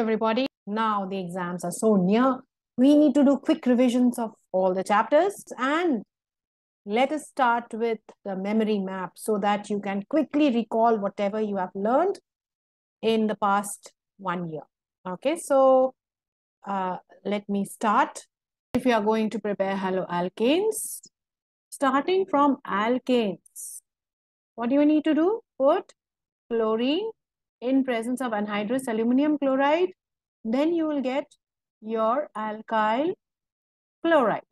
everybody. Now the exams are so near. We need to do quick revisions of all the chapters, and let us start with the memory map so that you can quickly recall whatever you have learned in the past 1 year. Okay, so let me start. If you are going to prepare haloalkanes, starting from alkanes, what do you need to do? Put chlorine in presence of anhydrous aluminum chloride, then you will get your alkyl chloride.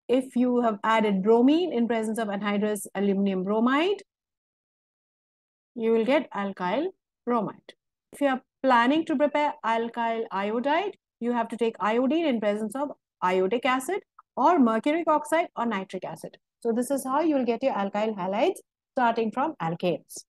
If you have added bromine in presence of anhydrous aluminum bromide, you will get alkyl bromide. If you are planning to prepare alkyl iodide, you have to take iodine in presence of iodic acid or mercuric oxide or nitric acid. So this is how you will get your alkyl halides starting from alkanes.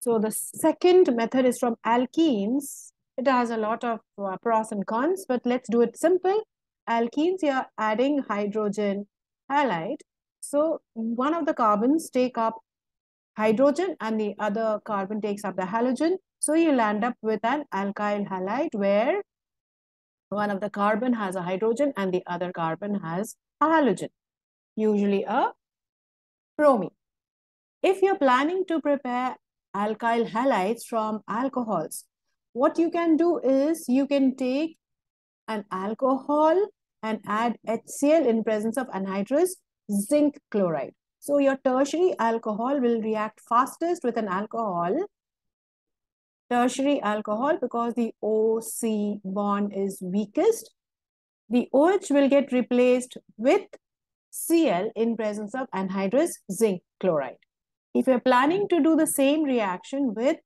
So the second method is from alkenes. It has a lot of pros and cons, but let's do it simple. Alkenes, you are adding hydrogen halide. So one of the carbons take up hydrogen and the other carbon takes up the halogen. So you'll end up with an alkyl halide where one of the carbon has a hydrogen and the other carbon has a halogen, usually a bromine. If you're planning to prepare alkyl halides from alcohols, what you can do is you can take an alcohol and add HCl in presence of anhydrous zinc chloride. So your tertiary alcohol will react fastest with an tertiary alcohol because the OC bond is weakest. The OH will get replaced with Cl in presence of anhydrous zinc chloride. If you're planning to do the same reaction with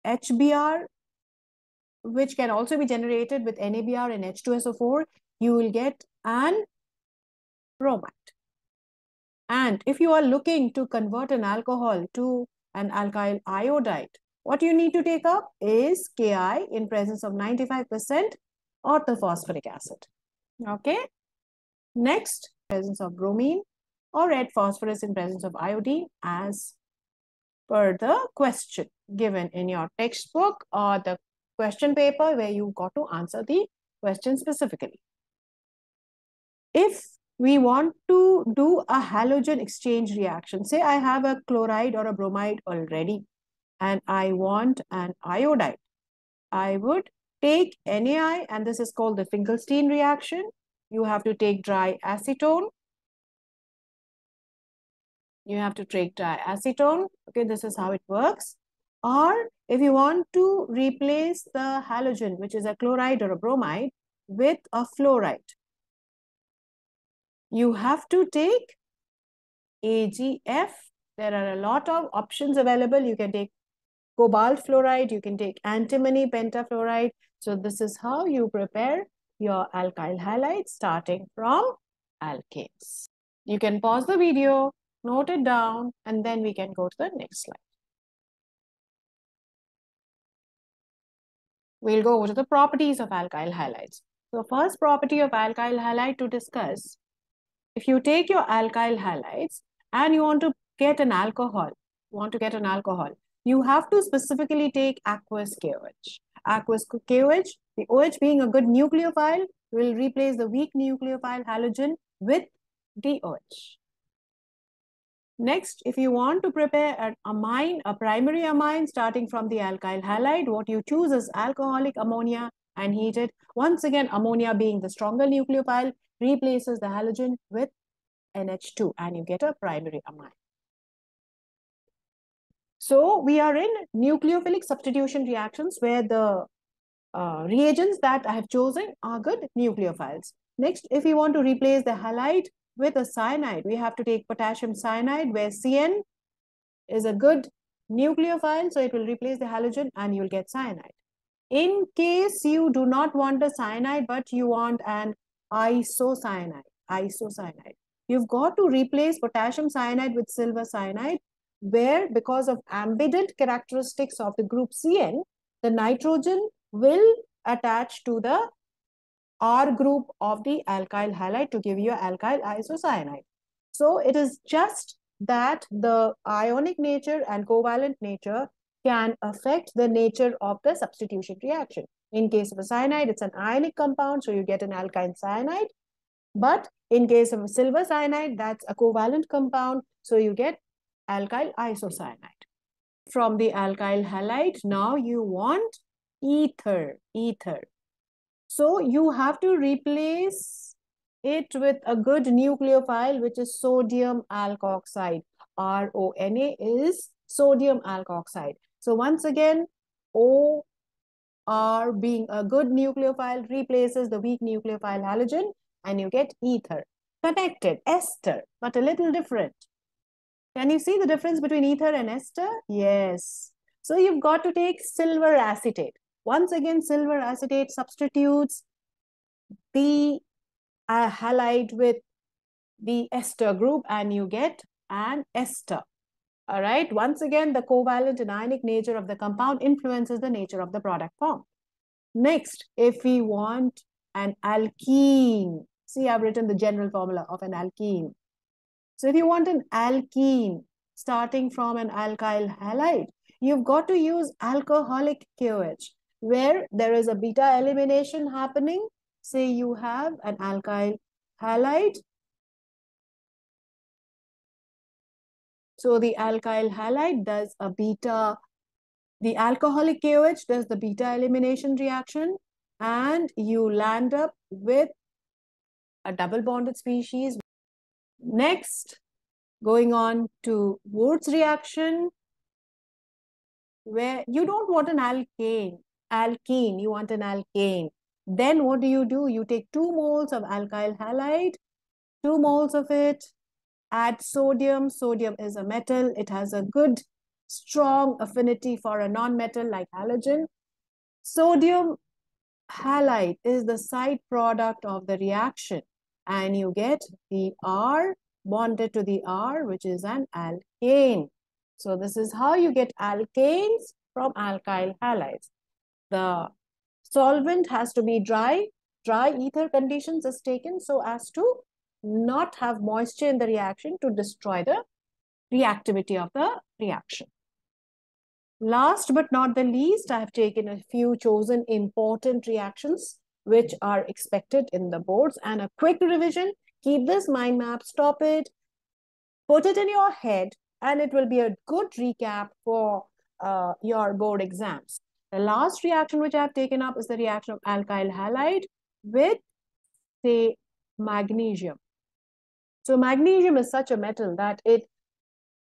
HBr, which can also be generated with NaBr and H2SO4, you will get an bromide. And if you are looking to convert an alcohol to an alkyl iodide, what you need to take up is Ki in presence of 95% orthophosphoric acid. Okay. Next, presence of bromine or red phosphorus in presence of iodine as per the question given in your textbook or the question paper where you got to answer the question specifically. If we want to do a halogen exchange reaction, say I have a chloride or a bromide already and I want an iodide, I would take NaI, and this is called the Finkelstein reaction. You have to take dry acetone. You have to take dry acetone. Okay, this is how it works. Or if you want to replace the halogen, which is a chloride or a bromide, with a fluoride, you have to take AgF. There are a lot of options available. You can take cobalt fluoride, you can take antimony pentafluoride. So this is how you prepare your alkyl halides starting from alkanes. You can pause the video, note it down, and then we can go to the next slide. We'll go over to the properties of alkyl halides. So first property of alkyl halide to discuss, if you take your alkyl halides and you want to get an alcohol, you have to specifically take aqueous KOH. Aqueous KOH, the OH being a good nucleophile, will replace the weak nucleophile halogen with DOH. Next, if you want to prepare an amine, a primary amine starting from the alkyl halide, what you choose is alcoholic ammonia and heat it. Once again, ammonia being the stronger nucleophile replaces the halogen with NH2 and you get a primary amine. So we are in nucleophilic substitution reactions where the reagents that I have chosen are good nucleophiles. Next, if you want to replace the halide with a cyanide, we have to take potassium cyanide where CN is a good nucleophile, so it will replace the halogen and you'll get cyanide. In case you do not want a cyanide but you want an isocyanide, you've got to replace potassium cyanide with silver cyanide, where because of ambident characteristics of the group CN, the nitrogen will attach to the R group of the alkyl halide to give you alkyl isocyanide. So it is just that the ionic nature and covalent nature can affect the nature of the substitution reaction. In case of a cyanide, it's an ionic compound, so you get an alkyne cyanide. But in case of a silver cyanide, that's a covalent compound, so you get alkyl isocyanide. From the alkyl halide, now you want ether. So you have to replace it with a good nucleophile, which is sodium alkoxide. RONA is sodium alkoxide. So once again, OR being a good nucleophile replaces the weak nucleophile halogen, and you get ether. Connected, ester, but a little different. Can you see the difference between ether and ester? Yes. So you've got to take silver acetate. Once again, silver acetate substitutes the halide with the ester group, and you get an ester. All right. Once again, the covalent and ionic nature of the compound influences the nature of the product formed. Next, if we want an alkene, see, I've written the general formula of an alkene. So if you want an alkene starting from an alkyl halide, you've got to use alcoholic KOH, where there is a beta elimination happening. Say you have an alkyl halide. So the alkyl halide does a beta, the alcoholic KOH does the beta elimination reaction, and you land up with a double bonded species. Next, going on to Wurtz reaction, where you don't want an alkene, you want an alkane. Then what do? You take 2 moles of alkyl halide, 2 moles of it, add sodium. Sodium is a metal. It has a good, strong affinity for a non-metal like halogen. Sodium halide is the side product of the reaction, and you get the R bonded to the R, which is an alkane. So this is how you get alkanes from alkyl halides. The solvent has to be dry. Dry ether conditions is taken so as to not have moisture in the reaction to destroy the reactivity of the reaction. Last but not the least, I have taken a few chosen important reactions which are expected in the boards, and a quick revision. Keep this mind map, stop it, put it in your head, and it will be a good recap for your board exams. The last reaction which I have taken up is the reaction of alkyl halide with, say, magnesium. So magnesium is such a metal that it,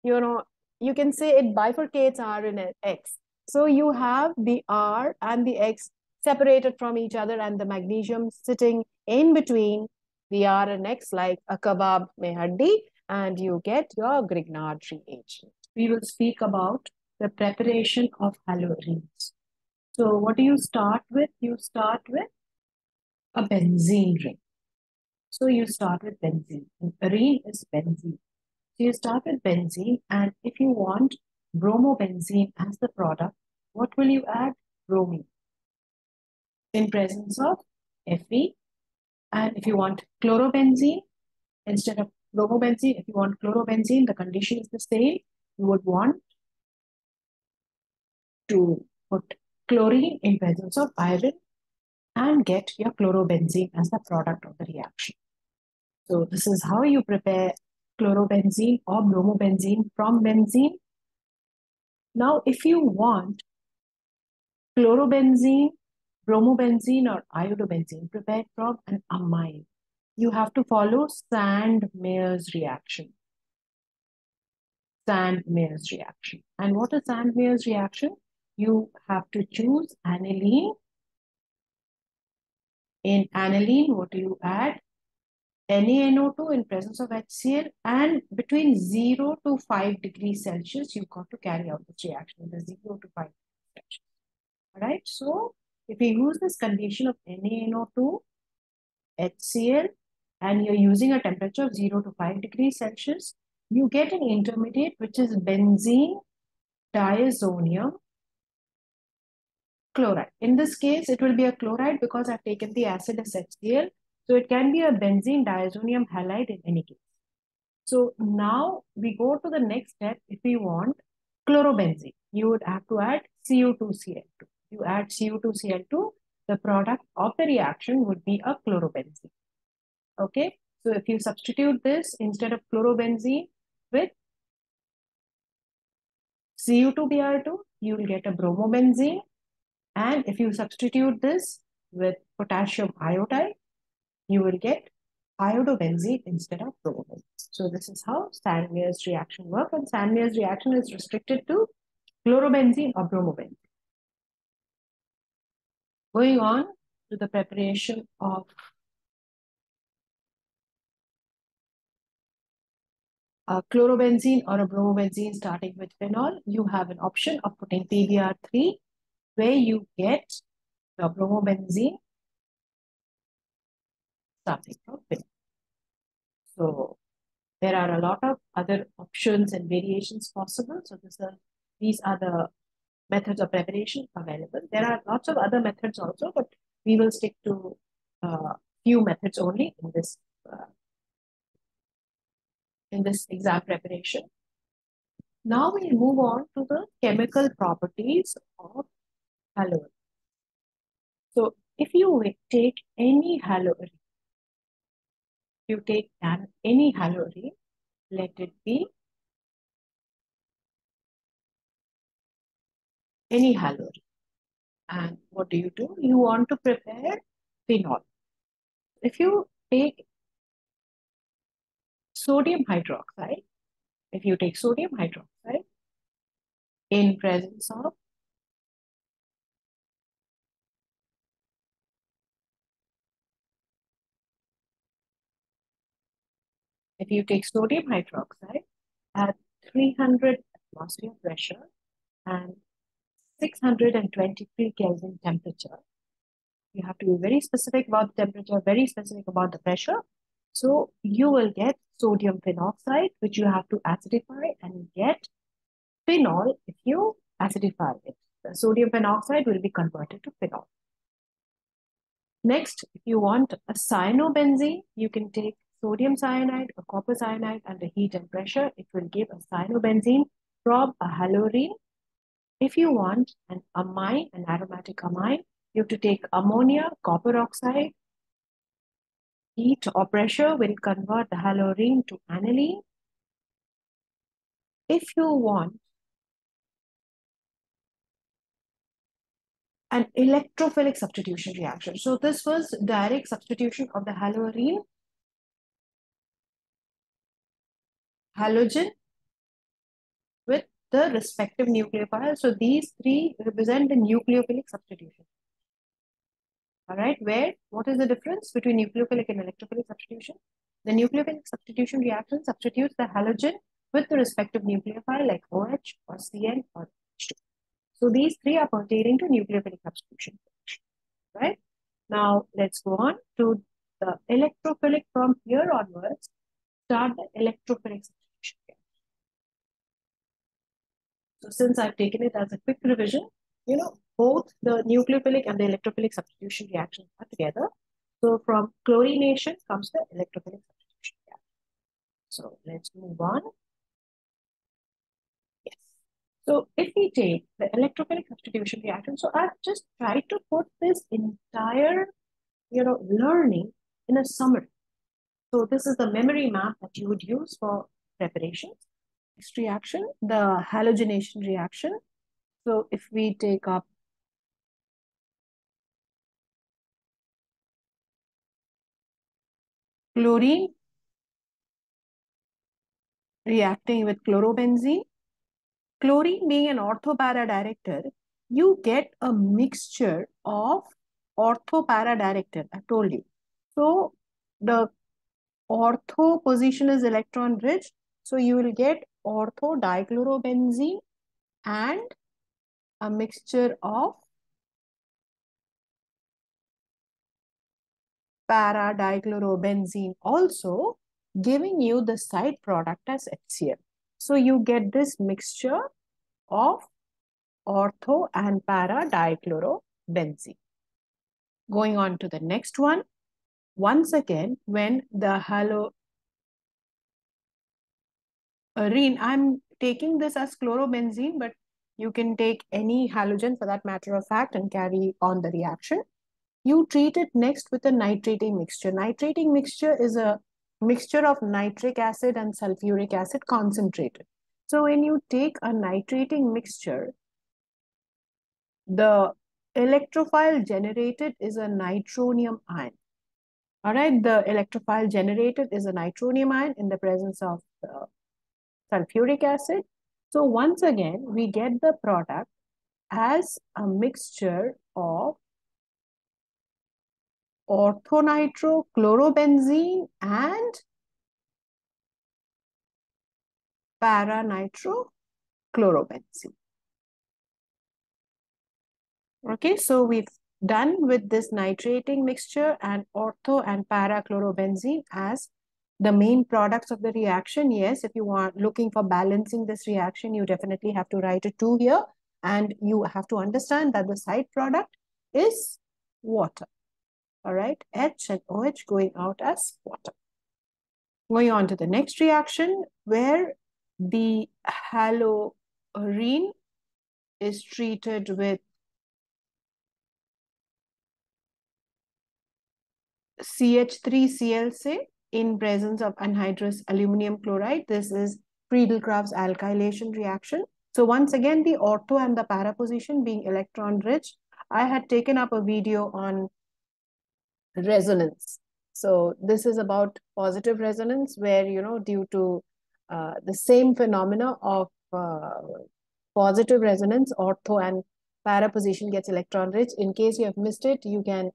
you can say it bifurcates R and X. So you have the R and the X separated from each other, and the magnesium sitting in between the R and X like a kebab mein haddi, and you get your Grignard reagent. We will speak about the preparation of haloarenes. So what do you start with? You start with a benzene ring. So you start with benzene. Arene is benzene. So you start with benzene, and if you want bromobenzene as the product, what will you add? Bromine in presence of Fe. And if you want chlorobenzene, instead of bromobenzene, if you want chlorobenzene, the condition is the same. You would want to put chlorine in presence of iron and get your chlorobenzene as the product of the reaction. So this is how you prepare chlorobenzene or bromobenzene from benzene. Now, if you want chlorobenzene, bromobenzene, or iodobenzene prepared from an amine, you have to follow Sand-Meyer's reaction. Sand-Meyer's reaction. And what is Sand-Meyer's reaction? You have to choose aniline. In aniline, what do you add? NaNO2 in presence of HCl, and between 0 to 5 degrees Celsius, you've got to carry out this reaction, the 0 to 5 degrees Celsius. All right, so if you use this condition of NaNO2, HCl, and you're using a temperature of 0 to 5 degrees Celsius, you get an intermediate which is benzene diazonium chloride. In this case, it will be a chloride because I've taken the acid as HCl. So it can be a benzene diazonium halide in any case. So now we go to the next step if we want chlorobenzene. you would have to add Cu2Cl2. You add Cu2Cl2, the product of the reaction would be a chlorobenzene. Okay, so if you substitute this instead of chlorobenzene with Cu2Br2, you will get a bromobenzene. And if you substitute this with potassium iodide, you will get iodobenzene instead of bromobenzene. So this is how Sand-Meier's reaction works, and Sand-Meier's reaction is restricted to chlorobenzene or bromobenzene. Going on to the preparation of a chlorobenzene or a bromobenzene starting with phenol, you have an option of putting PBr3 where you get the bromobenzene starting from phenol. So there are a lot of other options and variations possible. So these are the methods of preparation available. There are lots of other methods also, but we will stick to few methods only in this exam preparation. Now we move on to the chemical properties of halogen. So if you take any halogen, any halogen, let it be any halogen. And what do? You want to prepare phenol. If you take sodium hydroxide, in presence of if you take sodium hydroxide at 300 atmosphere pressure and 623 Kelvin temperature, you have to be very specific about the temperature, very specific about the pressure. So you will get sodium phenoxide, which you have to acidify and get phenol if you acidify it. The sodium phenoxide will be converted to phenol. Next, if you want a cyanobenzene, you can take sodium cyanide or copper cyanide under heat and pressure. It will give a cyanobenzene from a halorine. If you want an amine, an aromatic amine, you have to take ammonia, copper oxide. Heat or pressure will convert the halorine to aniline. If you want an electrophilic substitution reaction, so this was direct substitution of the halogen with the respective nucleophile. So these three represent the nucleophilic substitution. All right, what is the difference between nucleophilic and electrophilic substitution? The nucleophilic substitution reaction substitutes the halogen with the respective nucleophile like OH or CN or H2. So these three are pertaining to nucleophilic substitution. Right? Now let's go on to the electrophilic. From here onwards, start the electrophilic substitution. So since I've taken it as a quick revision, both the nucleophilic and the electrophilic substitution reactions are together. So from chlorination comes the electrophilic substitution reaction. So let's move on. Yes. So if we take the electrophilic substitution reaction, so I've just tried to put this entire, learning in a summary. So this is the memory map that you would use for preparations. Next reaction, the halogenation reaction. So if we take up chlorine reacting with chlorobenzene, chlorine being an ortho-para director, you get a mixture of ortho-para director, I told you. So the ortho position is electron rich, so you will get ortho dichlorobenzene and a mixture of para dichlorobenzene also, giving you the side product as HCl. So you get this mixture of ortho and para dichlorobenzene. Going on to the next one. Once again, when the halorine, I'm taking this as chlorobenzene, but You can take any halogen for that matter of fact and carry on the reaction. You treat it next with a nitrating mixture. Nitrating mixture is a mixture of nitric acid and sulfuric acid concentrated. So when you take a nitrating mixture, the electrophile generated is a nitronium ion. All right, the electrophile generated is a nitronium ion in the presence of sulfuric acid. So once again, we get the product as a mixture of orthonitrochlorobenzene and para-nitrochlorobenzene. Okay, so we've done with this nitrating mixture and ortho and para-chlorobenzene as the main products of the reaction. Yes, if you are looking for balancing this reaction, you definitely have to write a 2 here, and you have to understand that the side product is water. All right, H and OH going out as water. Going on to the next reaction, where the halorine is treated with CH3Cl, say, in presence of anhydrous aluminum chloride. This is Friedel-Crafts alkylation reaction. So once again, the ortho and the para position being electron rich. I had taken up a video on resonance. So this is about positive resonance, where, you know, due to the same phenomena of positive resonance, ortho and para position gets electron rich. In case you have missed it, you can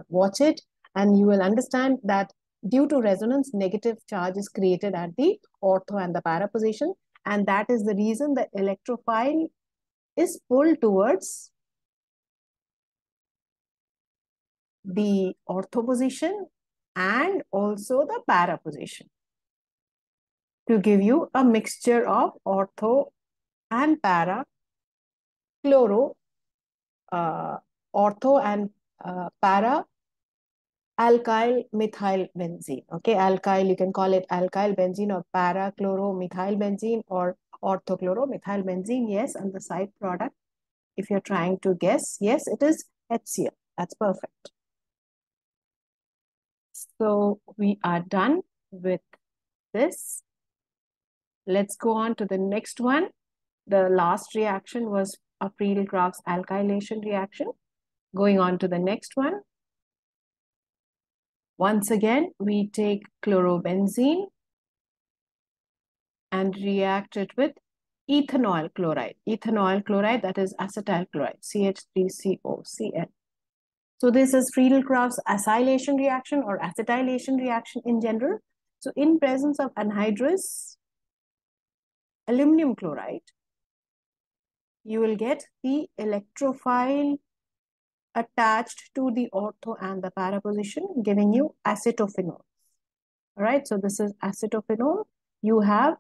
watch it, and you will understand that due to resonance, negative charge is created at the ortho and the para position, and that is the reason the electrophile is pulled towards the ortho position and also the para position to give you a mixture of ortho and para ortho and para alkyl methyl benzene. Okay, alkyl, you can call it alkyl benzene or para chloromethyl benzene or orthochloromethyl benzene. Yes, and the side product, if you're trying to guess, yes, it is HCl. That's perfect. So we are done with this. Let's go on to the next one. The last reaction was a Friedel-Crafts alkylation reaction. Going on to the next one. Once again, we take chlorobenzene and react it with ethanoyl chloride. Ethanoyl chloride, that is acetyl chloride, CH3COCl. So this is Friedel-Crafts acylation reaction or acetylation reaction in general. So in presence of anhydrous aluminum chloride, you will get the electrophile attached to the ortho and the para position, giving you acetophenol. All right, so this is acetophenol. You have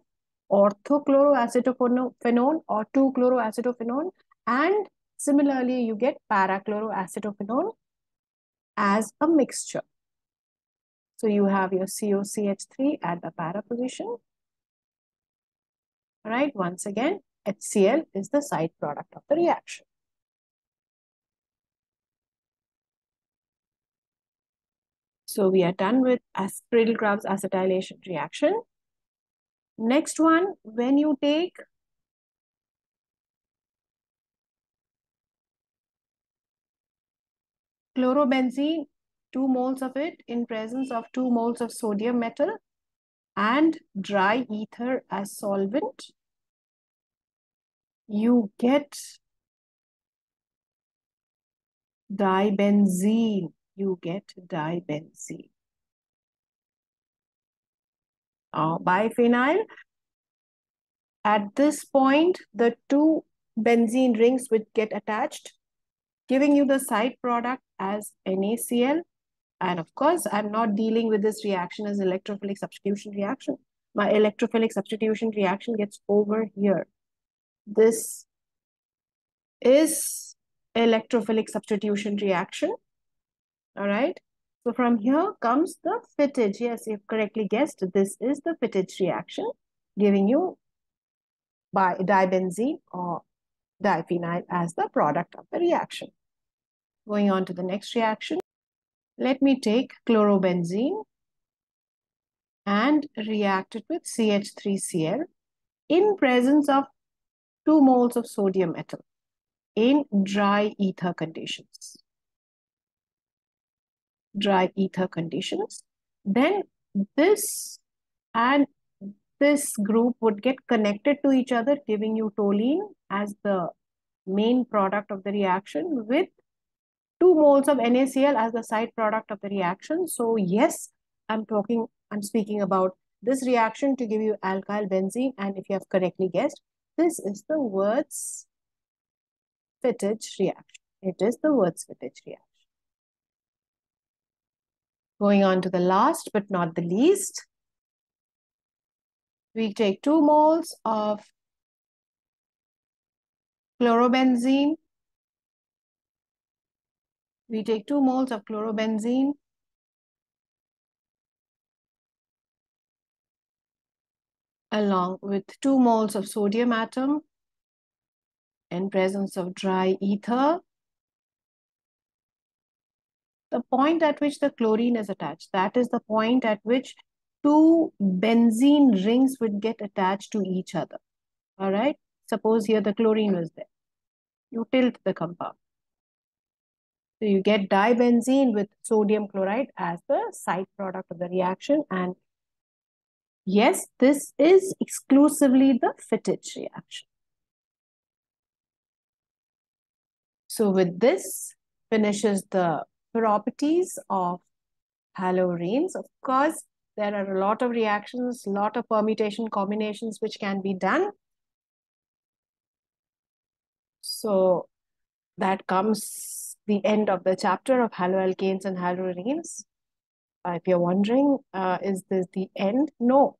orthochloroacetophenone or 2-chloroacetophenone, and similarly you get para-chloroacetophenone as a mixture. So you have your COCH3 at the para position. All right, once again, HCl is the side product of the reaction. So we are done with Friedel-Crafts acetylation reaction. Next one, when you take chlorobenzene, 2 moles of it in presence of 2 moles of sodium metal and dry ether as solvent, you get dibenzene. You get dibenzene. Biphenyl. At this point, the 2 benzene rings would get attached, giving you the side product as NaCl. And of course, I'm not dealing with this reaction as electrophilic substitution reaction. My electrophilic substitution reaction gets over here. This is electrophilic substitution reaction. All right. So from here comes the Fittage. Yes, you've correctly guessed. This is the Fittage reaction, giving you dibenzene or diphenyl as the product of the reaction. Going on to the next reaction, let me take chlorobenzene and react it with CH3Cl in presence of 2 moles of sodium ethyl in dry ether conditions. Dry ether conditions. Then this and this group would get connected to each other, giving you toluene as the main product of the reaction with 2 moles of NaCl as the side product of the reaction. So yes, I'm speaking about this reaction to give you alkyl benzene. And if you have correctly guessed, this is the Wurtz-Fittig reaction. It is the Wurtz-Fittig reaction. Going on to the last but not the least, we take 2 moles of chlorobenzene. We take 2 moles of chlorobenzene along with 2 moles of sodium atom in presence of dry ether. The point at which the chlorine is attached, that is the point at which 2 benzene rings would get attached to each other. All right. Suppose here the chlorine was there. You tilt the compound. So you get dibenzene with sodium chloride as the side product of the reaction. And yes, this is exclusively the Fittig reaction. So with this finishes the properties of haloarenes. Of course, there are a lot of reactions, a lot of permutation combinations which can be done. So that comes the end of the chapter of haloalkanes and haloarenes. If you're wondering, is this the end? No.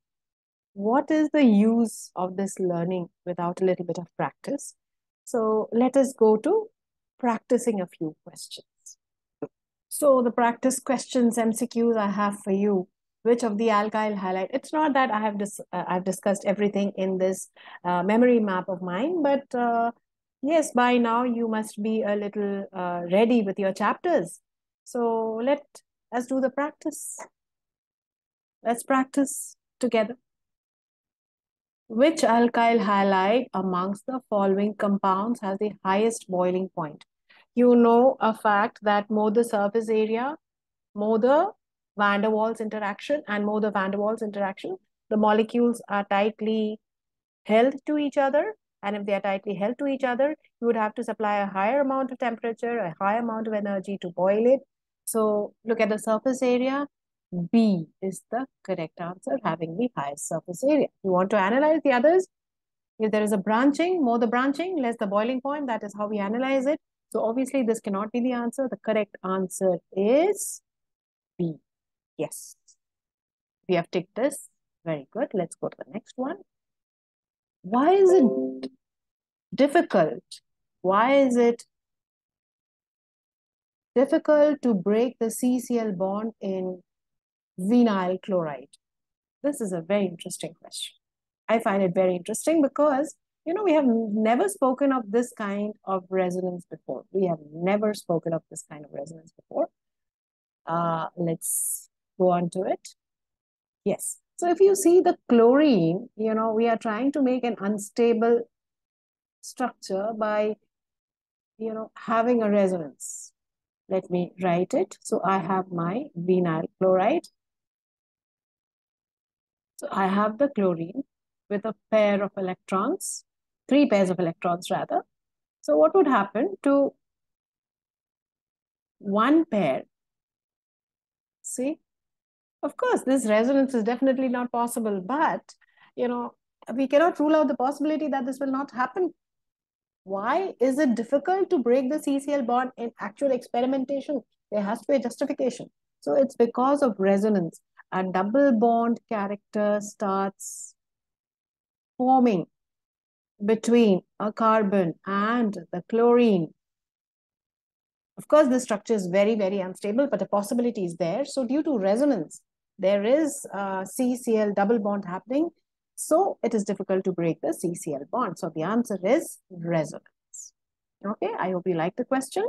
What is the use of this learning without a little bit of practice? So let us go to practicing a few questions. So the practice questions, MCQs I have for you. Which of the alkyl halide? It's not that I have I've discussed everything in this memory map of mine, but yes, by now you must be a little ready with your chapters. So let us do the practice. Let's practice together. Which alkyl halide amongst the following compounds has the highest boiling point? You know a fact that more the surface area, more the van der Waals interaction, and more the van der Waals interaction, the molecules are tightly held to each other. And if they are tightly held to each other, you would have to supply a higher amount of temperature, a higher amount of energy to boil it. So look at the surface area. B is the correct answer, having the highest surface area. You want to analyze the others? If there is a branching, more the branching, less the boiling point, that is how we analyze it. So obviously this cannot be the answer. The correct answer is B. Yes. We have ticked this. Very good. Let's go to the next one. Why is it difficult? Why is it difficult to break the CCl bond in vinyl chloride? This is a very interesting question. I find it very interesting because, you know, we have never spoken of this kind of resonance before. We have never spoken of this kind of resonance before. Let's go on to it. Yes. So if you see the chlorine, you know, we are trying to make an unstable structure by, you know, having a resonance. Let me write it. So I have my vinyl chloride. So I have the chlorine with a pair of electrons, 3 pairs of electrons rather. So what would happen to one pair? See, of course, this resonance is definitely not possible, but, you know, we cannot rule out the possibility that this will not happen. Why is it difficult to break the CCl bond in actual experimentation? There has to be a justification. So it's because of resonance. A double bond character starts forming between a carbon and the chlorine. Of course, the structure is very, very unstable, but a possibility is there. So due to resonance, there is a CCl double bond happening. So it is difficult to break the CCl bond. So the answer is resonance. Okay, I hope you like the question.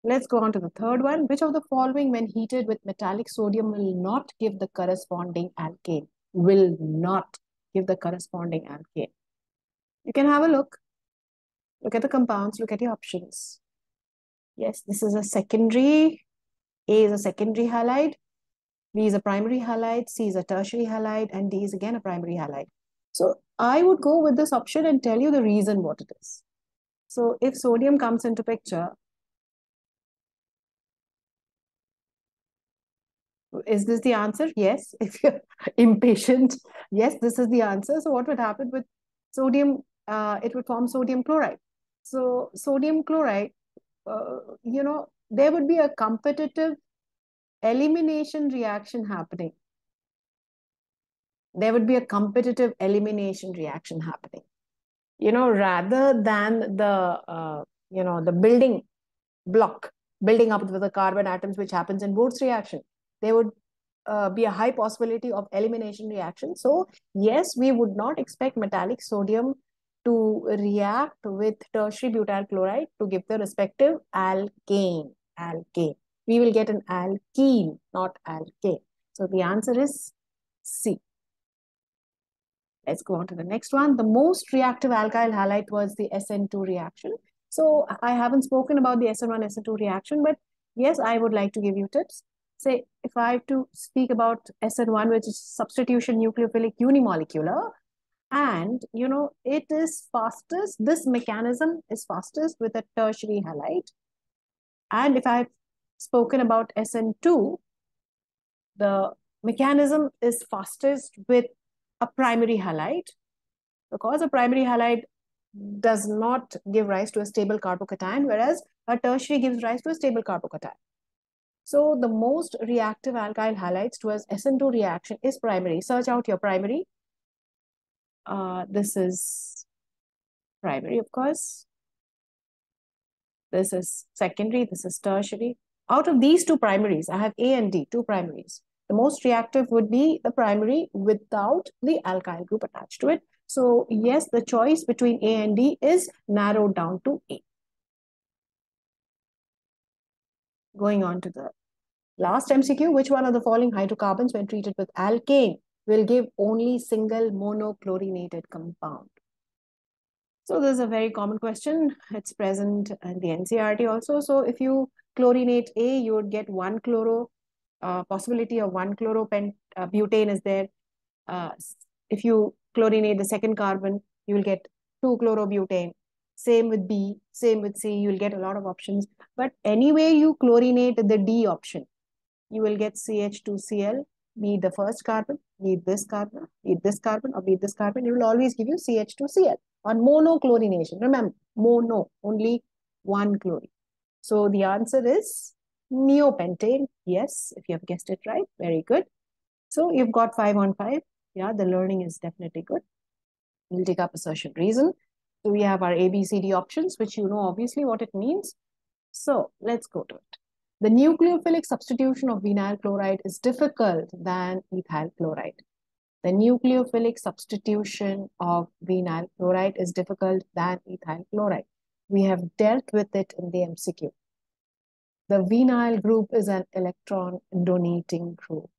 Let's go on to the third one. Which of the following, when heated with metallic sodium, will not give the corresponding alkane? Will not give the corresponding alkane. You can have a look. Look at the compounds, look at your options. Yes, this is a secondary. A is a secondary halide, B is a primary halide, C is a tertiary halide, and D is again a primary halide. So I would go with this option and tell you the reason what it is. So if sodium comes into picture, is this the answer? Yes. If you're impatient, yes, this is the answer. So what would happen with sodium? It would form sodium chloride. So sodium chloride, there would be a competitive elimination reaction happening. There would be a competitive elimination reaction happening. Rather than the building block, building up with the carbon atoms, which happens in Booth's reaction, there would be a high possibility of elimination reaction. So yes, we would not expect metallic sodium to react with tertiary butyl chloride to give the respective alkane. We will get an alkene, not alkane. So the answer is C. Let's go on to the next one. The most reactive alkyl halide was the SN2 reaction. So I haven't spoken about the SN1, SN2 reaction, but yes, I would like to give you tips. Say, if I have to speak about SN1, which is substitution nucleophilic unimolecular, and it is fastest, this mechanism is fastest with a tertiary halide. And if I've spoken about SN2, the mechanism is fastest with a primary halide, because a primary halide does not give rise to a stable carbocation, whereas a tertiary gives rise to a stable carbocation. So the most reactive alkyl halides towards SN2 reaction is primary. Search out your primary. This is primary, of course. This is secondary. This is tertiary. Out of these two primaries, I have A and D, two primaries. The most reactive would be the primary without the alkyl group attached to it. So yes, the choice between A and D is narrowed down to A. Going on to the last MCQ, which one of the following hydrocarbons when treated with alkane will give only single monochlorinated compound? So this is a very common question. It's present in the NCERT also. So if you chlorinate A, you would get one chloro, possibility of one chloropentane is there. If you chlorinate the second carbon, you will get two chlorobutane. Same with B, same with C, you will get a lot of options. But anyway, you chlorinate the D option, you will get CH2Cl, be the first carbon, be this carbon, be this carbon, or be this carbon. It will always give you CH2Cl on monochlorination. Remember, mono, only one chlorine. So the answer is neopentane. Yes, if you have guessed it right, very good. So you've got 5 on 5. Yeah, the learning is definitely good. We'll take up assertion reason. So we have our ABCD options, which you know obviously what it means. So let's go to it. The nucleophilic substitution of vinyl chloride is difficult than ethyl chloride. The nucleophilic substitution of vinyl chloride is difficult than ethyl chloride. We have dealt with it in the MCQ. The vinyl group is an electron donating group.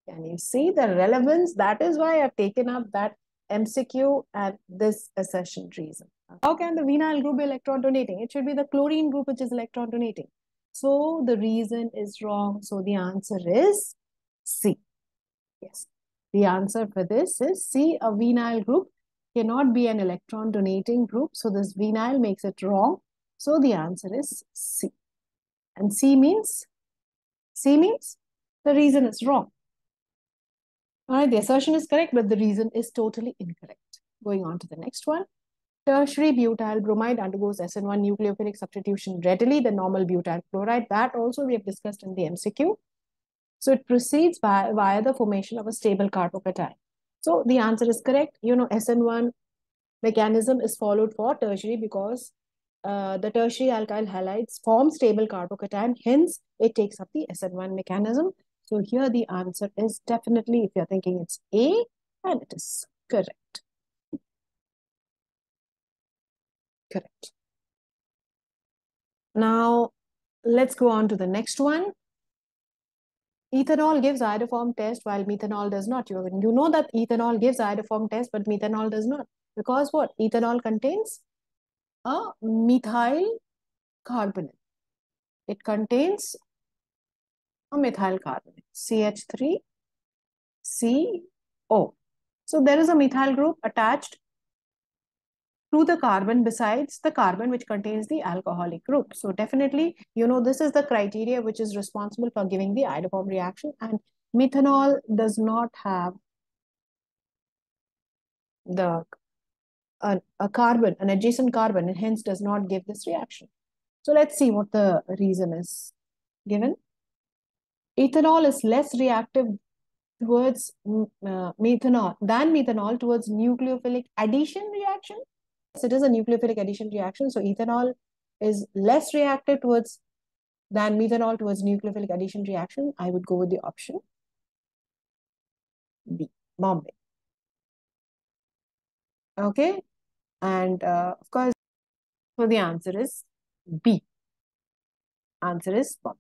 Can you see the relevance? That is why I've taken up that MCQ and this assertion reason. How can the vinyl group be electron donating? It should be the chlorine group which is electron donating. So the reason is wrong. So the answer is C. Yes. The answer for this is C. A vinyl group cannot be an electron donating group. So this vinyl makes it wrong. So the answer is C. And C means the reason is wrong. All right, the assertion is correct, but the reason is totally incorrect. Going on to the next one. Tertiary butyl bromide undergoes SN1 nucleophilic substitution readily than normal butyl chloride. That also we have discussed in the MCQ. So it proceeds via the formation of a stable carbocation. So the answer is correct. SN1 mechanism is followed for tertiary because the tertiary alkyl halides form stable carbocation. Hence, it takes up the SN1 mechanism. So here the answer is definitely, if you're thinking, it's A, and it is correct. Correct. Now, let's go on to the next one. Ethanol gives iodoform test while methanol does not. You know that ethanol gives iodoform test, but methanol does not. Because what? Ethanol contains a methyl carbonate. It contains a methyl carbonate, CH3CO. So there is a methyl group attached to the carbon besides the carbon which contains the alcoholic group. So definitely, this is the criteria which is responsible for giving the iodoform reaction, and methanol does not have a carbon, an adjacent carbon, and hence does not give this reaction. So let's see what the reason is given. Ethanol is less reactive towards methanol towards nucleophilic addition reaction. Yes, it is a nucleophilic addition reaction. So ethanol is less reactive than methanol towards nucleophilic addition reaction. I would go with the option B, Bombay. Okay, and of course, so the answer is B. Answer is Bombay.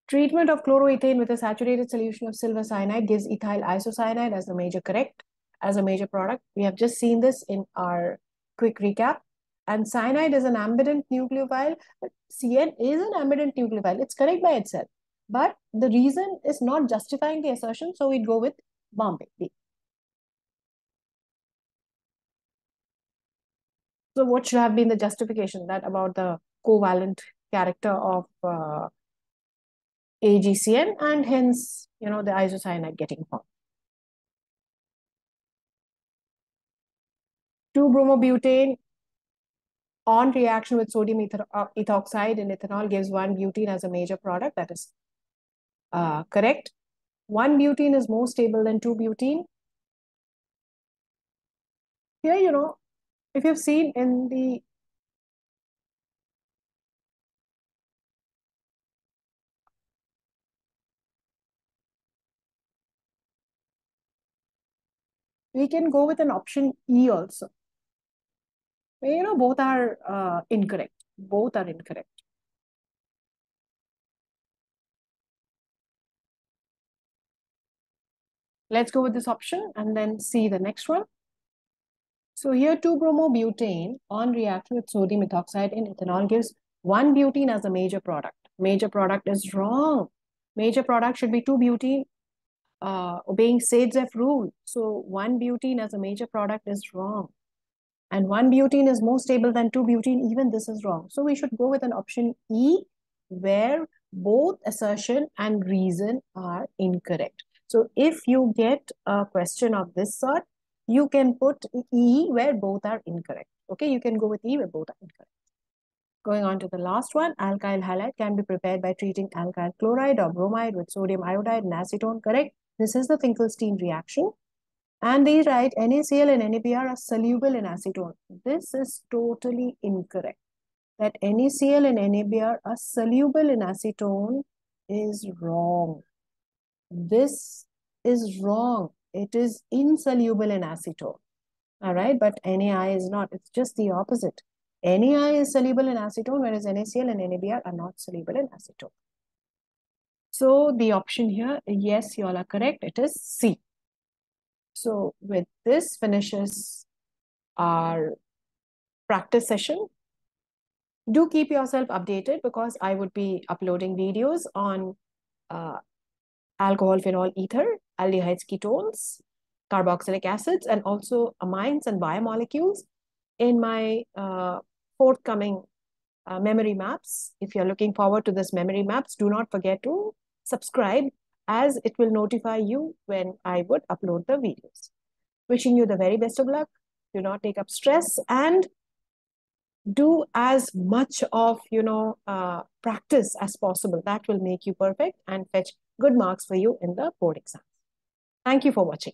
Treatment of chloroethane with a saturated solution of silver cyanide gives ethyl isocyanide as a major product. We have just seen this in our quick recap. And cyanide is an ambident nucleophile, but CN is an ambident nucleophile. It's correct by itself. But the reason is not justifying the assertion, so we'd go with Bombay, B. So what should have been the justification? That about the covalent character of AgCN, and hence, the isocyanide getting formed. 2-bromobutane on reaction with sodium ethoxide in ethanol gives 1-butene as a major product. That is correct. 1-butene is more stable than 2-butene. Here, if you've seen in the we can go with an option E also. Both are incorrect. Both are incorrect. Let's go with this option and then see the next one. So here 2-bromobutane on reaction with sodium ethoxide in ethanol gives 1-butene as a major product. Major product is wrong. Major product should be 2-butene, obeying Sadzeff rule. So 1-butene as a major product is wrong. And 1-butene is more stable than 2-butene. Even this is wrong. So we should go with an option E, where both assertion and reason are incorrect. So if you get a question of this sort, you can put E where both are incorrect. Okay, you can go with E where both are incorrect. Going on to the last one, alkyl halide can be prepared by treating alkyl chloride or bromide with sodium iodide and acetone. Correct. This is the Finkelstein reaction. And they write NaCl and NaBr are soluble in acetone. This is totally incorrect. That NaCl and NaBr are soluble in acetone is wrong. This is wrong. It is insoluble in acetone. All right, but NaI is not. It's just the opposite. NaI is soluble in acetone, whereas NaCl and NaBr are not soluble in acetone. So the option here, yes, you all are correct. It is C. So with this finishes our practice session. Do keep yourself updated because I would be uploading videos on alcohol, phenol, ether, aldehydes, ketones, carboxylic acids, and also amines and biomolecules in my forthcoming memory maps. If you're looking forward to this memory maps, do not forget to subscribe, as it will notify you when I would upload the videos. Wishing you the very best of luck. Do not take up stress and do as much of, practice as possible. That will make you perfect and fetch good marks for you in the board exam. Thank you for watching.